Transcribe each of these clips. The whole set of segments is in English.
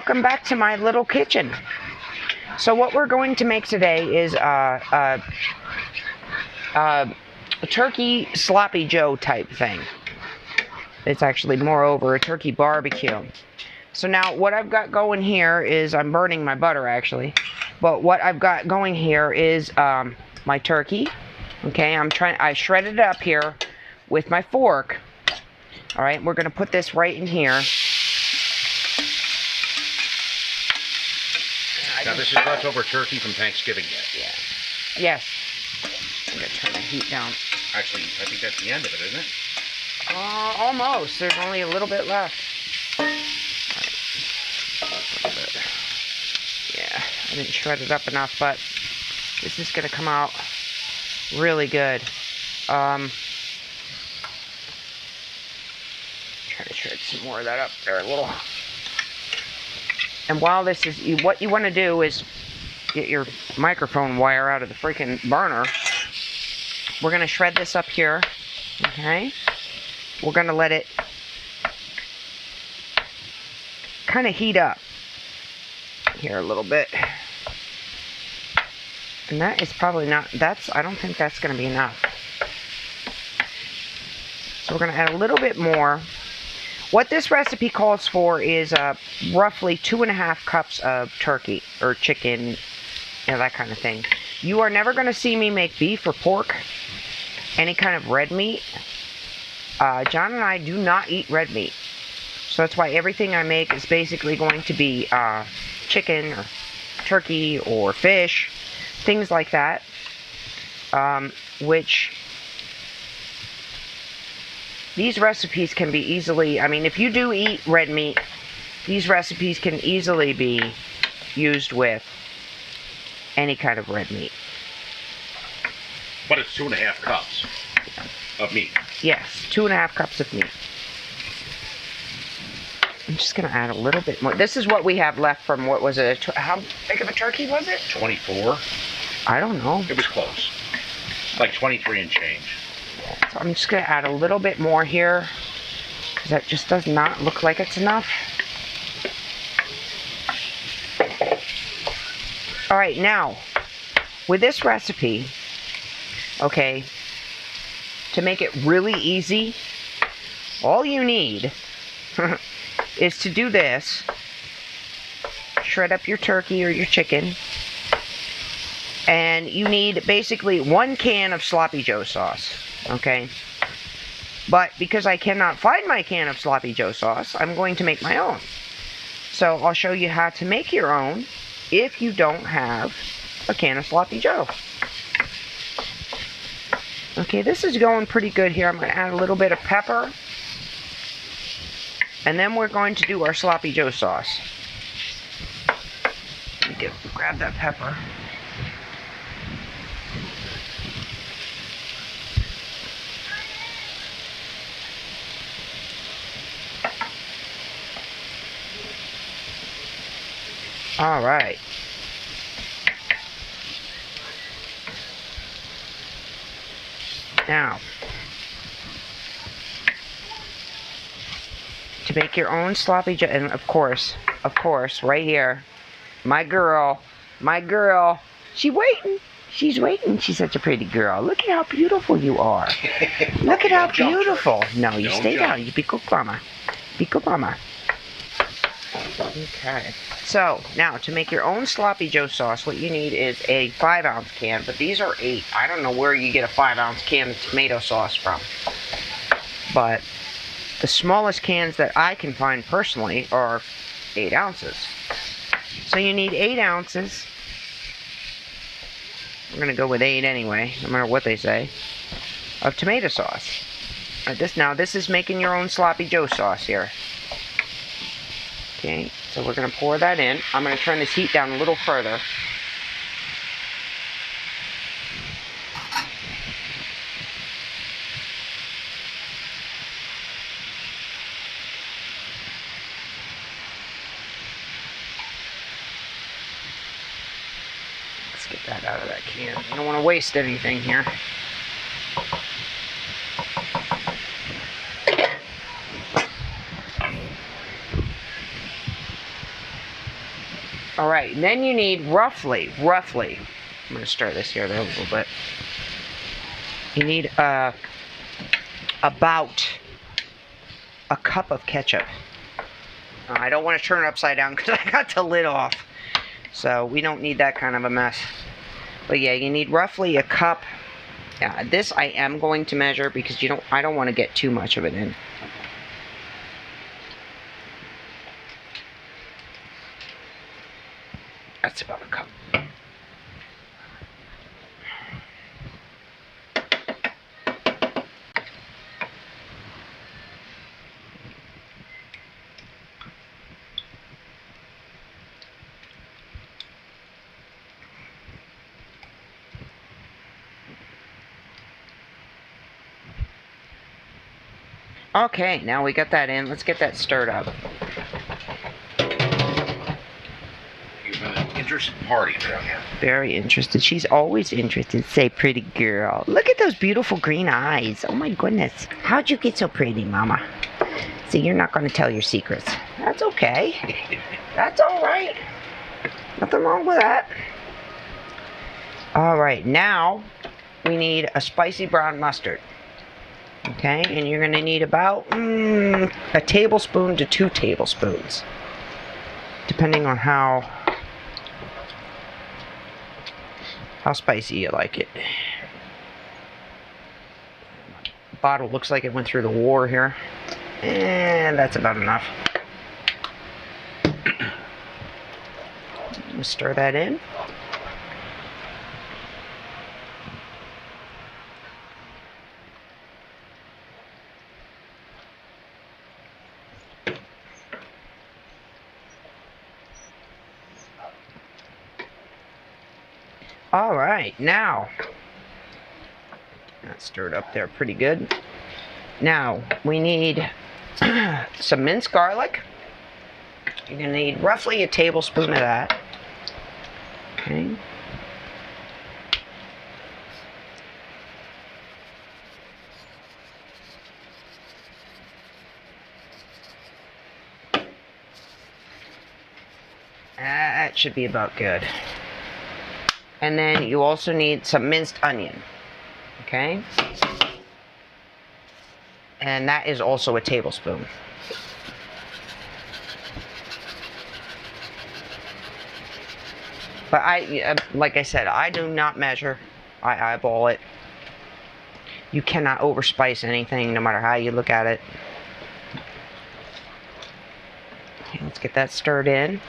welcome back to my little kitchen. So what we're going to make today is a turkey sloppy joe type thing. It's actually moreover a turkey barbecue. So now what I've got going here is, I'm burning my butter actually, but what I've got going here is my turkey. Okay, I shredded it up here with my fork. All right, we're gonna put this right in here. Now this is leftover turkey from Thanksgiving yet? Yeah. Yes. I'm gonna turn the heat down. Actually, I think that's the end of it, isn't it? Almost. There's only a little bit left. Right. Yeah, I didn't shred it up enough, but this is gonna come out really good. Try to shred some more of that up there a little. And while this is, what you want to do is get your microphone wire out of the freaking burner. We're going to shred this up here. Okay. We're going to let it kind of heat up here a little bit. And that is probably not, I don't think that's going to be enough. So we're going to add a little bit more. What this recipe calls for is roughly 2.5 cups of turkey or chicken, you know, that kind of thing. You are never going to see me make beef or pork, any kind of red meat. John and I do not eat red meat. So that's why everything I make is basically going to be chicken or turkey or fish, things like that, which these recipes can be easily, I mean, if you do eat red meat, these recipes can easily be used with any kind of red meat. But it's 2.5 cups of meat. Yes, 2.5 cups of meat. I'm just going to add a little bit more. This is what we have left from, what was it? How big of a turkey was it? 24. I don't know. It was close. Like 23 and change. So I'm just going to add a little bit more here, because that just does not look like it's enough. Alright, now, with this recipe, okay, to make it really easy, all you need is to do this. Shred up your turkey or your chicken. And you need basically 1 can of sloppy joe sauce. Okay, but because I cannot find my can of sloppy joe sauce, I'm going to make my own. So I'll show you how to make your own if you don't have a can of sloppy joe. Okay, this is going pretty good here. I'm going to add a little bit of pepper, and then we're going to do our sloppy joe sauce. Let me grab that pepper. All right. Now, to make your own sloppy joe, and of course, right here, my girl, she's waiting. She's waiting. She's such a pretty girl. Look at how beautiful you are. Look at how beautiful. No, you stay down. You be good, mama. Be good, mama. Okay. So, now, to make your own sloppy joe sauce, what you need is a 5-ounce can, but these are 8. I don't know where you get a 5-ounce can of tomato sauce from. But the smallest cans that I can find personally are 8 ounces. So you need 8 ounces. We're going to go with 8 anyway, no matter what they say, of tomato sauce. This is making your own sloppy joe sauce here. Okay, so we're going to pour that in. I'm going to turn this heat down a little further. Let's get that out of that can. I don't want to waste anything here. All right, and then you need roughly, I'm going to stir this here a little bit. You need about a cup of ketchup. I don't want to turn it upside down because I got the lid off. So we don't need that kind of a mess. But yeah, you need roughly a cup. Yeah, this I am going to measure because I don't want to get too much of it in. That's about a cup. Okay, now we got that in. Let's get that stirred up. You've been an interesting party down here. Very interested. She's always interested. Say, pretty girl. Look at those beautiful green eyes. Oh my goodness. How'd you get so pretty, Mama? See, you're not going to tell your secrets. That's okay. That's all right. Nothing wrong with that. All right, now we need a spicy brown mustard. Okay, and you're going to need about a tablespoon to 2 tablespoons, depending on how spicy you like it. The bottle looks like it went through the war here, and that's about enough. Stir that in. All right, now that's stirred up there pretty good. Now we need some minced garlic. You're gonna need roughly a tablespoon of that. Okay. That should be about good. And then you also need some minced onion, okay? And that is also a tablespoon. But like I said, I do not measure. I eyeball it. You cannot overspice anything, no matter how you look at it. Okay, let's get that stirred in.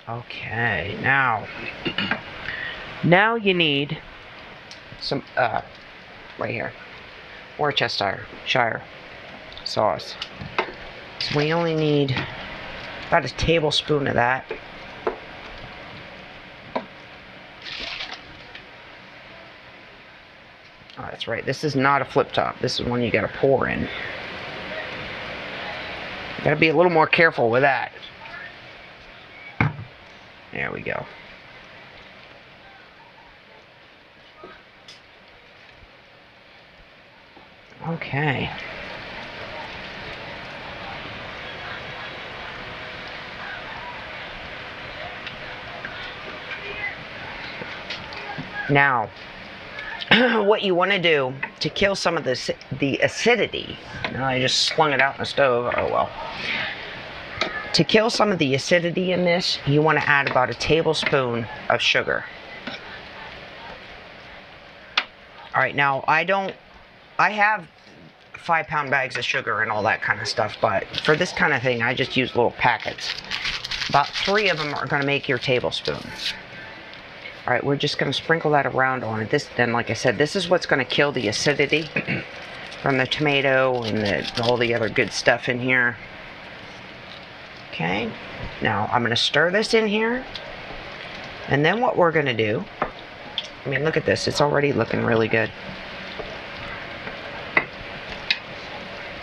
Okay, now you need some, right here, Worcestershire sauce. So we only need about a tablespoon of that. Oh, that's right, this is not a flip top. This is one you gotta pour in. You gotta be a little more careful with that. There we go. Okay. Now, what you want to do to kill some of the acidity. Now I just slung it out in the stove. Oh well. To kill some of the acidity in this, you want to add about a tablespoon of sugar. All right, now I have 5-pound bags of sugar and all that kind of stuff, but for this kind of thing, I just use little packets. About 3 of them are going to make your tablespoon. All right, we're just going to sprinkle that around on it. Then, like I said, this is what's going to kill the acidity from the tomato and all the other good stuff in here. Okay, now I'm going to stir this in here, and then what we're going to do, I mean, look at this, it's already looking really good.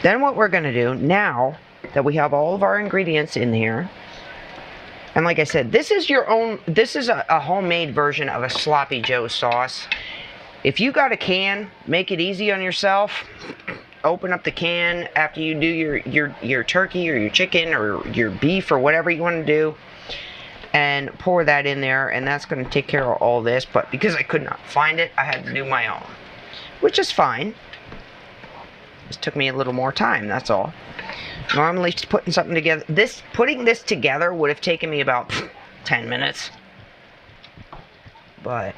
Then what we're going to do, now that we have all of our ingredients in here, and like I said, this is your own, this is a homemade version of a Sloppy Joe sauce. If you got a can, make it easy on yourself. Open up the can after you do your turkey or your chicken or your beef or whatever you want to do, and pour that in there, and that's going to take care of all this. But because I could not find it, I had to do my own, which is fine. Just took me a little more time, that's all. Normally just putting something together, putting this together would have taken me about 10 minutes. But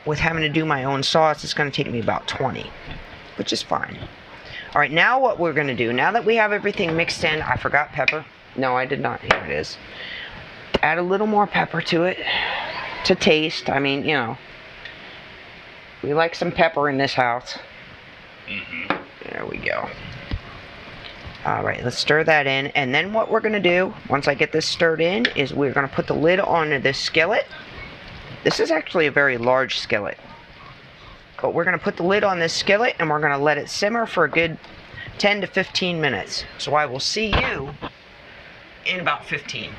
with having to do my own sauce, it's going to take me about 20, which is fine. Alright, now what we're going to do, now that we have everything mixed in, I forgot pepper. No, I did not. Here it is. Add a little more pepper to it to taste. I mean, you know, we like some pepper in this house. There we go. Alright, let's stir that in. And then what we're going to do, once I get this stirred in, is we're going to put the lid on this skillet. This is actually a very large skillet. But we're going to put the lid on this skillet and we're going to let it simmer for a good 10 to 15 minutes. So I will see you in about 15.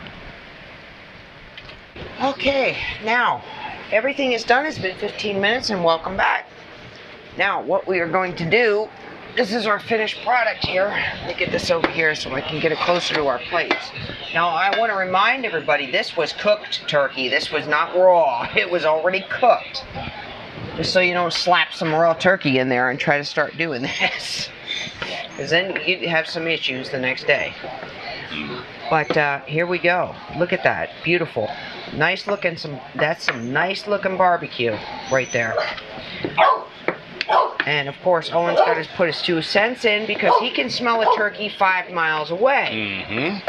Okay, now everything is done. It's been 15 minutes and welcome back. Now what we are going to do, this is our finished product here. Let me get this over here so I can get it closer to our plates. Now I want to remind everybody, this was cooked turkey. This was not raw. It was already cooked. Just so you don't slap some raw turkey in there and try to start doing this. Because then you'd have some issues the next day. But here we go. Look at that. Beautiful. Nice looking. That's some nice looking barbecue right there. And of course, Owen's got to put his 2 cents in because he can smell a turkey 5 miles away.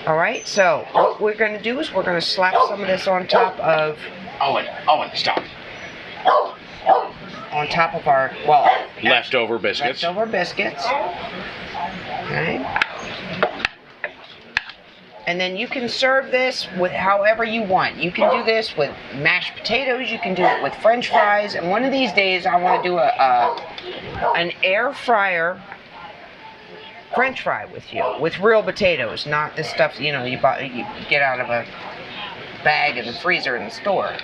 Alright, so what we're going to do is we're going to slap some of this on top of... Owen, stop. On top of our, well... Leftover biscuits. Leftover biscuits. Okay. And then you can serve this with however you want. You can do this with mashed potatoes. You can do it with French fries. And one of these days, I want to do an air fryer French fry with you, with real potatoes, not this stuff you get out of a bag in the freezer in the store.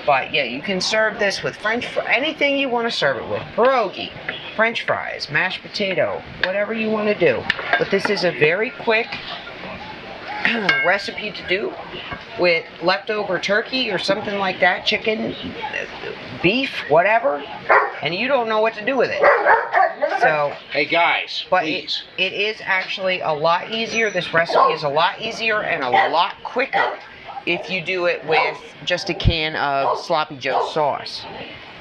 But yeah, you can serve this with French fries, anything you want to serve it with. Pierogi, French fries, mashed potato, whatever you want to do. But this is a very quick recipe to do with leftover turkey or something like that, chicken, beef, whatever, and you don't know what to do with it. So, hey guys, but please. It is actually a lot easier. This recipe is a lot easier and a lot quicker if you do it with just a can of Sloppy Joe sauce.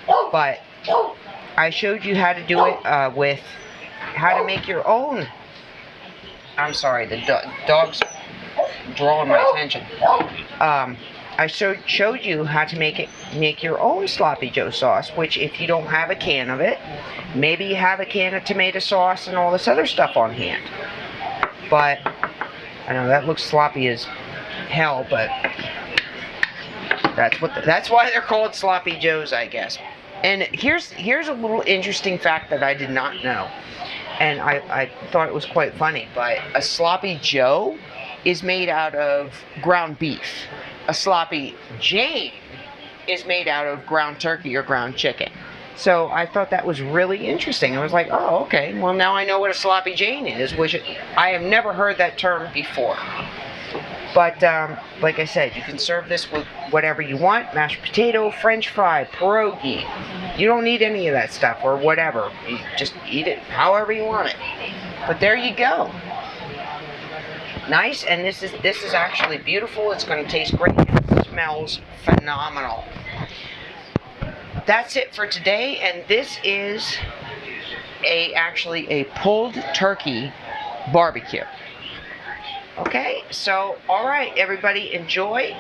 But I showed you how to do it with how to make your own. I'm sorry, the dog's drawing my attention. I showed you how to make your own Sloppy Joe sauce, which if you don't have a can of it, maybe you have a can of tomato sauce and all this other stuff on hand. But I know that looks sloppy as hell, but that's why they're called Sloppy Joes, I guess. And here's a little interesting fact that I did not know, and I thought it was quite funny. But a Sloppy Joe is made out of ground beef. A Sloppy Jane is made out of ground turkey or ground chicken. So I thought that was really interesting. I was like, oh, okay. Well, now I know what a Sloppy Jane is, which I have never heard that term before. But like I said, you can serve this with whatever you want. Mashed potato, French fry, pierogi. You don't need any of that stuff or whatever. You just eat it however you want it. But there you go. Nice, and this is actually beautiful. It's going to taste great. It smells phenomenal. That's it for today, and this is actually a pulled turkey barbecue. Okay, so all right, everybody, enjoy.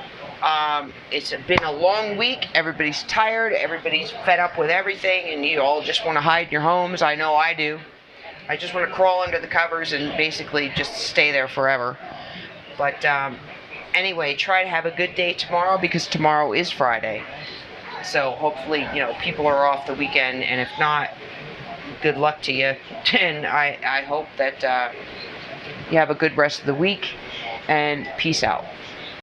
It's been a long week. Everybody's tired. Everybody's fed up with everything, and you all just want to hide in your homes. I know I do. I just want to crawl under the covers and basically just stay there forever. But anyway, try to have a good day tomorrow because tomorrow is Friday. So hopefully, people are off the weekend, and if not, good luck to you. And I hope that you have a good rest of the week, and peace out.